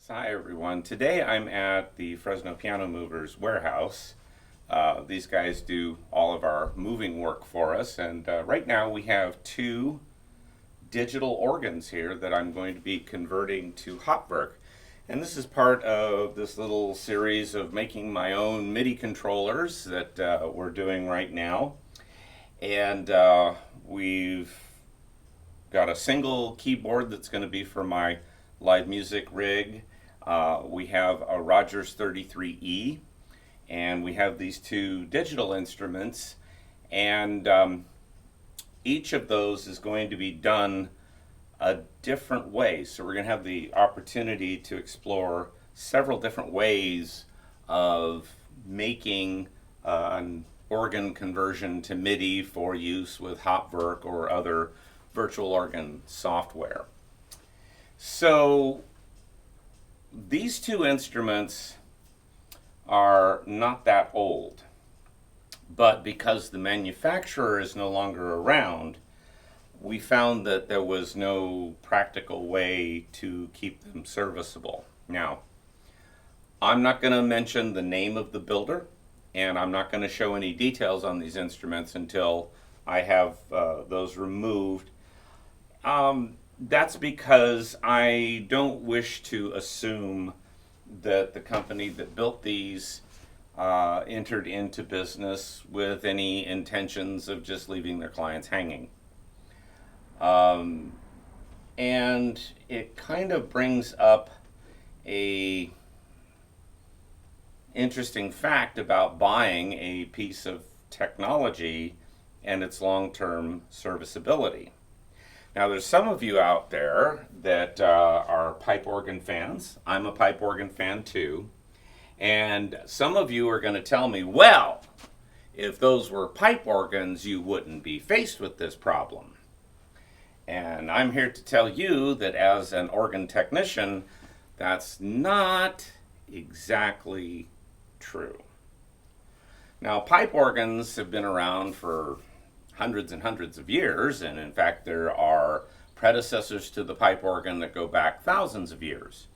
Hi everyone. Today I'm at the Fresno Piano Movers warehouse. These guys do all of our moving work for us, and right now we have two digital organs here that I'm going to be converting to Hauptwerk. And this is part of this little series of making my own MIDI controllers that we're doing right now. And we've got a single keyboard that's going to be for my live music rig. We have a Rogers 33E, and we have these two digital instruments, and each of those is going to be done a different way. So we're going to have the opportunity to explore several different ways of making an organ conversion to MIDI for use with Hauptwerk or other virtual organ software. So these two instruments are not that old, but because the manufacturer is no longer around, we found that there was no practical way to keep them serviceable. Now, I'm not going to mention the name of the builder, and I'm not going to show any details on these instruments until I have those removed. That's because I don't wish to assume that the company that built these entered into business with any intentions of just leaving their clients hanging. And it kind of brings up a interesting fact about buying a piece of technology and its long-term serviceability. Now, there's some of you out there that are pipe organ fans. I'm a pipe organ fan too. And some of you are going to tell me, well, if those were pipe organs, you wouldn't be faced with this problem. And I'm here to tell you that as an organ technician, that's not exactly true. Now, pipe organs have been around for hundreds and hundreds of years, and in fact there are predecessors to the pipe organ that go back thousands of years.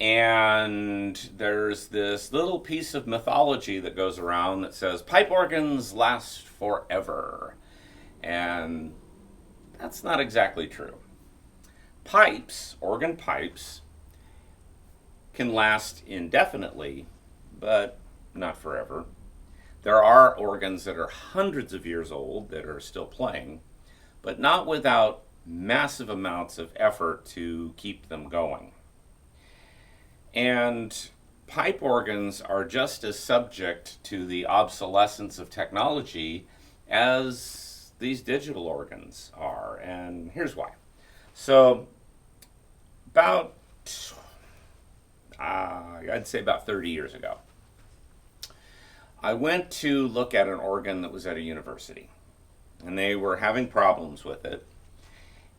And there's this little piece of mythology that goes around that says pipe organs last forever, and that's not exactly true. Pipes, organ pipes, can last indefinitely, but not forever. There are organs that are hundreds of years old that are still playing, but not without massive amounts of effort to keep them going. And pipe organs are just as subject to the obsolescence of technology as these digital organs are, and here's why. So, I'd say about 30 years ago, I went to look at an organ that was at a university, and they were having problems with it.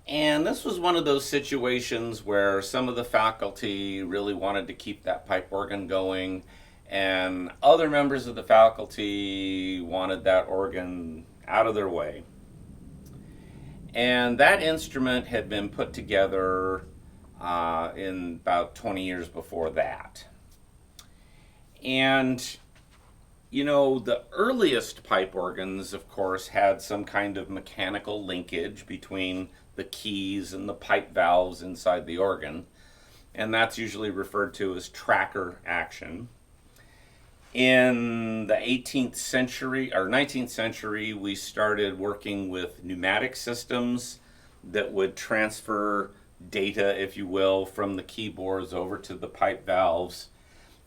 And this was one of those situations where some of the faculty really wanted to keep that pipe organ going, and other members of the faculty wanted that organ out of their way. And that instrument had been put together in about 20 years before that. And you know, the earliest pipe organs, of course, had some kind of mechanical linkage between the keys and the pipe valves inside the organ, and that's usually referred to as tracker action. In the 18th century or 19th century, we started working with pneumatic systems that would transfer data, if you will, from the keyboards over to the pipe valves.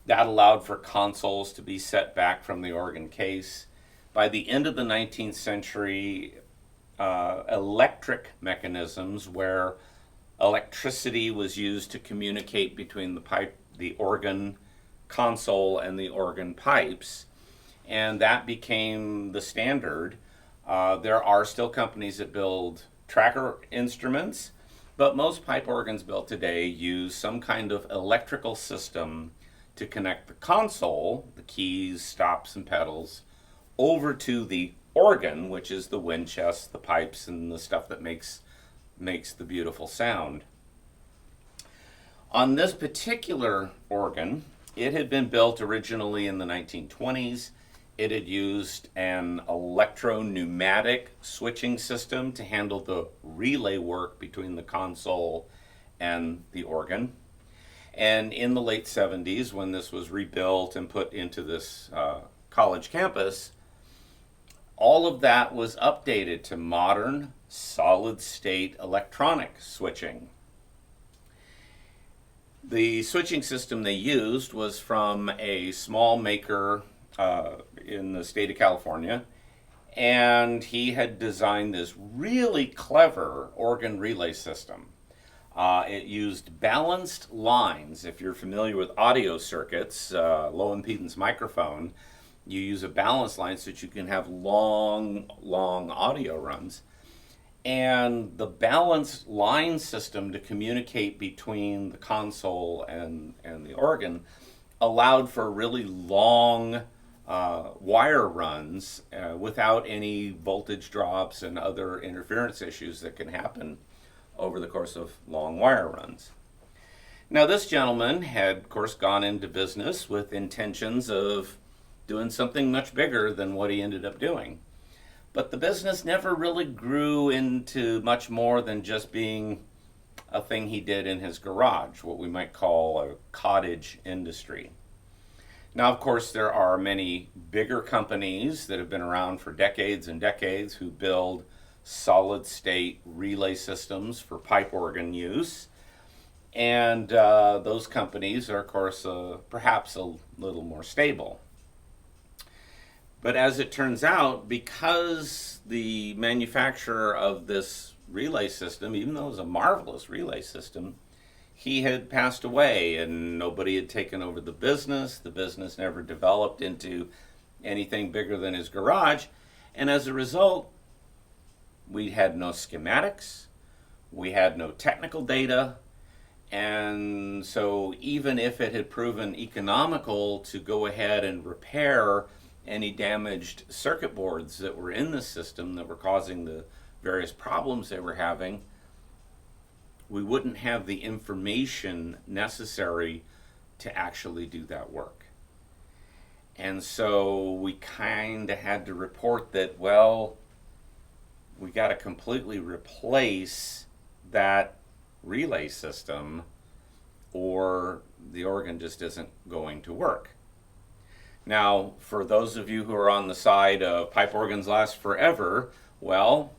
That allowed for consoles to be set back from the organ case. By the end of the 19th century, electric mechanisms where electricity was used to communicate between the organ console and the organ pipes, and that became the standard. There are still companies that build tracker instruments, but most pipe organs built today use some kind of electrical system to connect the console, the keys, stops, and pedals, over to the organ, which is the wind chest, the pipes, and the stuff that makes the beautiful sound. On this particular organ, it had been built originally in the 1920s. It had used an electro-pneumatic switching system to handle the relay work between the console and the organ. And in the late 70s, when this was rebuilt and put into this college campus, all of that was updated to modern solid-state electronic switching. The switching system they used was from a small maker in the state of California, and he had designed this really clever organ relay system. It used balanced lines. If you're familiar with audio circuits, low impedance microphone, you use a balanced line so that you can have long audio runs. And the balanced line system to communicate between the console and the organ allowed for really long wire runs without any voltage drops and other interference issues that can happen over the course of long wire runs. Now, this gentleman had, of course, gone into business with intentions of doing something much bigger than what he ended up doing. But the business never really grew into much more than just being a thing he did in his garage, what we might call a cottage industry. Now, of course, there are many bigger companies that have been around for decades and decades who build solid-state relay systems for pipe organ use. And those companies are, of course, perhaps a little more stable. But as it turns out, because the manufacturer of this relay system, even though it was a marvelous relay system, he had passed away and nobody had taken over the business never developed into anything bigger than his garage. And as a result, we had no schematics, we had no technical data, and so even if it had proven economical to go ahead and repair any damaged circuit boards that were in the system that were causing the various problems they were having, we wouldn't have the information necessary to actually do that work. And so we kind of had to report that, well, we got to completely replace that relay system or the organ just isn't going to work. Now, for those of you who are on the side of pipe organs last forever, well,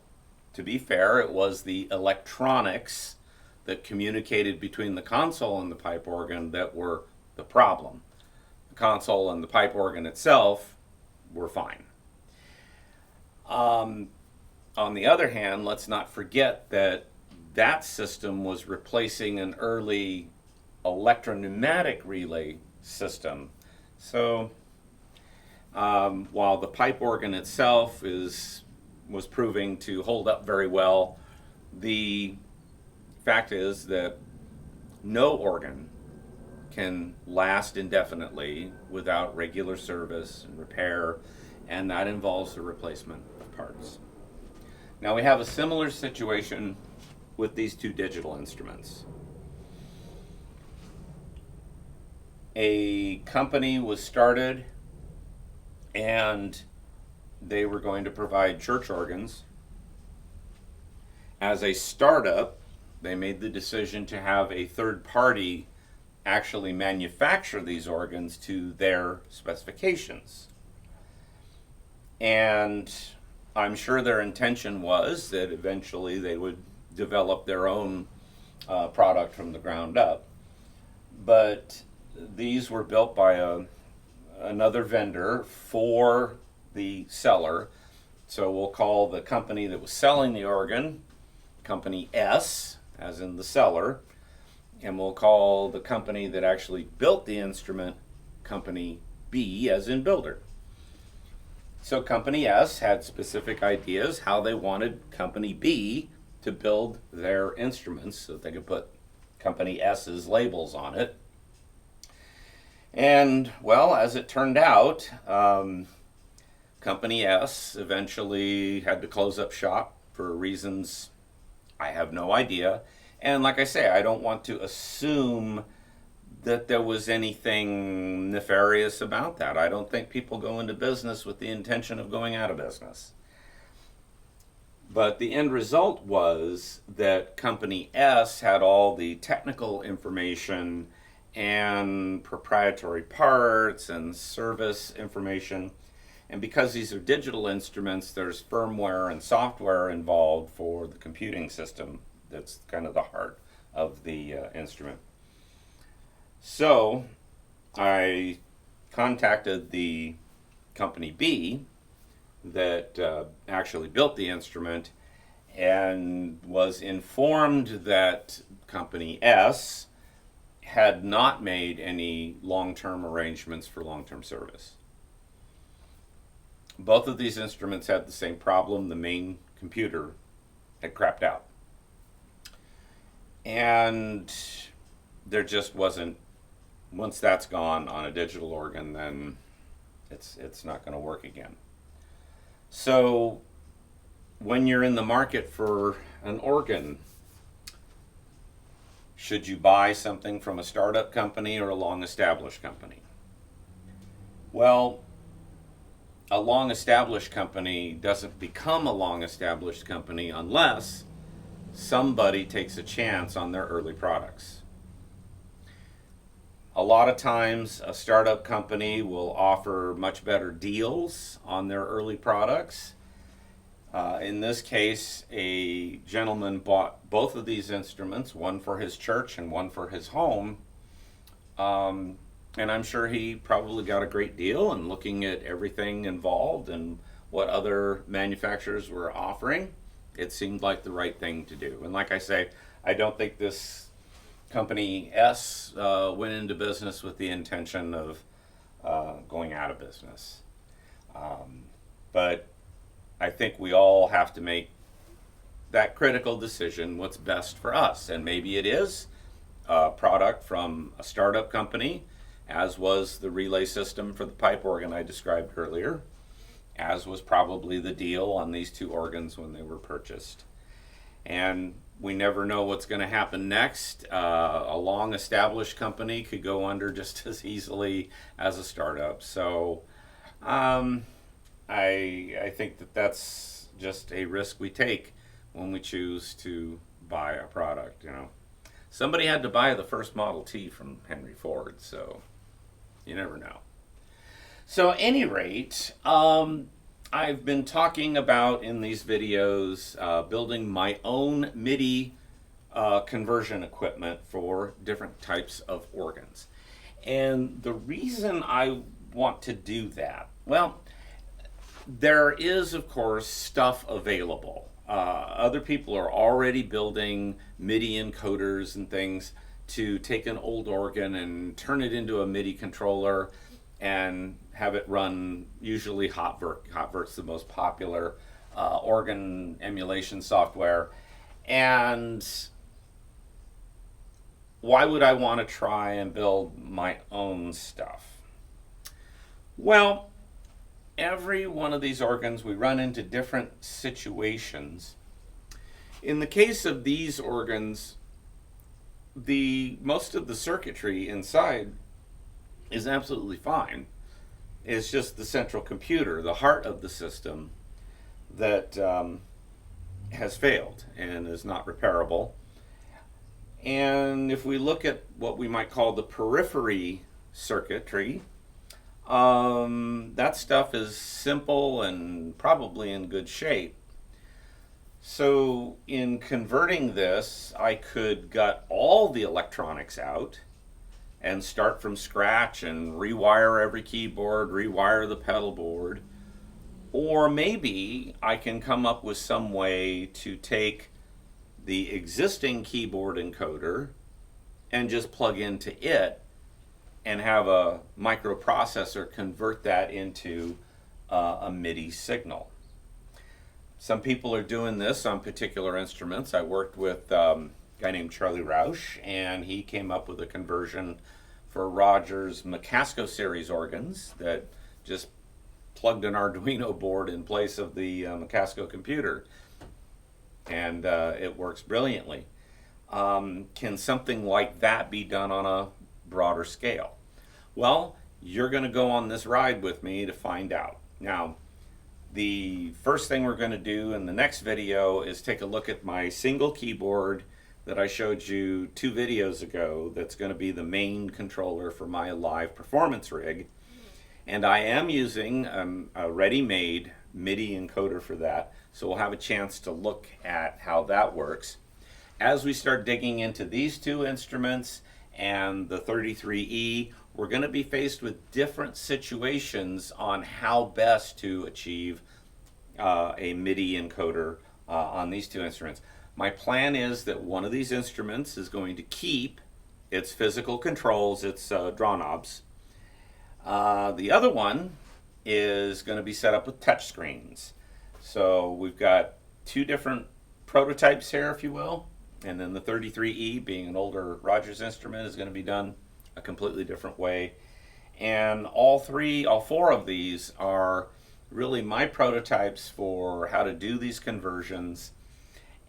to be fair, it was the electronics that communicated between the console and the pipe organ that were the problem. The console and the pipe organ itself were fine. On the other hand, let's not forget that that system was replacing an early electro-pneumatic relay system. So while the pipe organ itself was proving to hold up very well, the fact is that no organ can last indefinitely without regular service and repair, and that involves the replacement of parts. Now we have a similar situation with these two digital instruments. A company was started and they were going to provide church organs. As a startup, they made the decision to have a third party actually manufacture these organs to their specifications. And I'm sure their intention was that eventually they would develop their own product from the ground up. But these were built by another vendor for the seller. So we'll call the company that was selling the organ Company S, as in the seller, and we'll call the company that actually built the instrument Company B, as in builder. So Company S had specific ideas how they wanted Company B to build their instruments so that they could put Company S's labels on it. And, well, as it turned out, Company S eventually had to close up shop for reasons I have no idea, And like I say, I don't want to assume that there was anything nefarious about that. I don't think people go into business with the intention of going out of business. But the end result was that Company S had all the technical information and proprietary parts and service information. And because these are digital instruments, there's firmware and software involved for the computing system. That's kind of the heart of the instrument. So I contacted the Company B that actually built the instrument and was informed that Company S had not made any long-term arrangements for long-term service. Both of these instruments had the same problem. The main computer had crapped out. And there just wasn't, once that's gone on a digital organ, then it's not going to work again. So when you're in the market for an organ, should you buy something from a startup company or a long-established company? Well, a long-established company doesn't become a long-established company unless somebody takes a chance on their early products. A lot of times a startup company will offer much better deals on their early products. In this case, a gentleman bought both of these instruments, one for his church and one for his home. And I'm sure he probably got a great deal, and looking at everything involved and what other manufacturers were offering, it seemed like the right thing to do. And like I say, I don't think this Company S went into business with the intention of going out of business. But I think we all have to make that critical decision, what's best for us. And maybe it is a product from a startup company, as was the relay system for the pipe organ I described earlier, as was probably the deal on these two organs when they were purchased. And we never know what's going to happen next. A long-established company could go under just as easily as a startup. So I think that that's just a risk we take when we choose to buy a product. You know, somebody had to buy the first Model T from Henry Ford, so you never know. So at any rate, I've been talking about in these videos building my own MIDI conversion equipment for different types of organs. And the reason I want to do that, well, there is, of course, stuff available. Other people are already building MIDI encoders and things to take an old organ and turn it into a MIDI controller and have it run usually Hauptwerk. Hauptwerk's the most popular organ emulation software. And why would I want to try and build my own stuff? Well, every one of these organs, we run into different situations. In the case of these organs, most of the circuitry inside is absolutely fine. It's just the central computer, the heart of the system, that has failed and is not repairable. And if we look at what we might call the periphery circuitry, that stuff is simple and probably in good shape. So in converting this, I could gut all the electronics out and start from scratch and rewire every keyboard, rewire the pedal board. Or maybe I can come up with some way to take the existing keyboard encoder and just plug into it and have a microprocessor convert that into a MIDI signal. Some people are doing this on particular instruments. I worked with a guy named Charlie Rausch, and he came up with a conversion for Roger's McCasco series organs that just plugged an Arduino board in place of the McCasco computer, and it works brilliantly. can something like that be done on a broader scale? Well, you're going to go on this ride with me to find out. Now, the first thing we're going to do in the next video is take a look at my single keyboard that I showed you 2 videos ago that's going to be the main controller for my live performance rig. And I am using a ready-made MIDI encoder for that, so we'll have a chance to look at how that works. As we start digging into these 2 instruments and the 33E, we're going to be faced with different situations on how best to achieve a MIDI encoder on these 2 instruments. My plan is that one of these instruments is going to keep its physical controls, its draw knobs. The other one is going to be set up with touch screens. So we've got 2 different prototypes here, if you will, and then the 33E, being an older Rogers instrument, is going to be done a completely different way. And all 4 of these are really my prototypes for how to do these conversions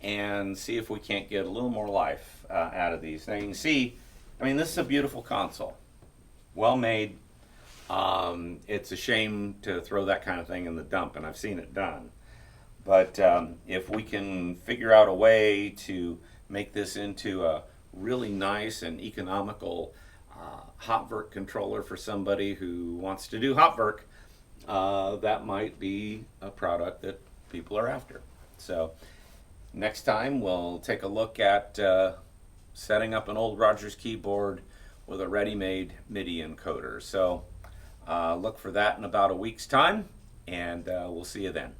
and see if we can't get a little more life out of these. Now you can see, I mean, this is a beautiful console, well made. It's a shame to throw that kind of thing in the dump, and I've seen it done. But if we can figure out a way to make this into a really nice and economical Hauptwerk controller for somebody who wants to do Hauptwerk, that might be a product that people are after. So next time we'll take a look at setting up an old Rogers keyboard with a ready-made MIDI encoder. So look for that in about a week's time, and we'll see you then.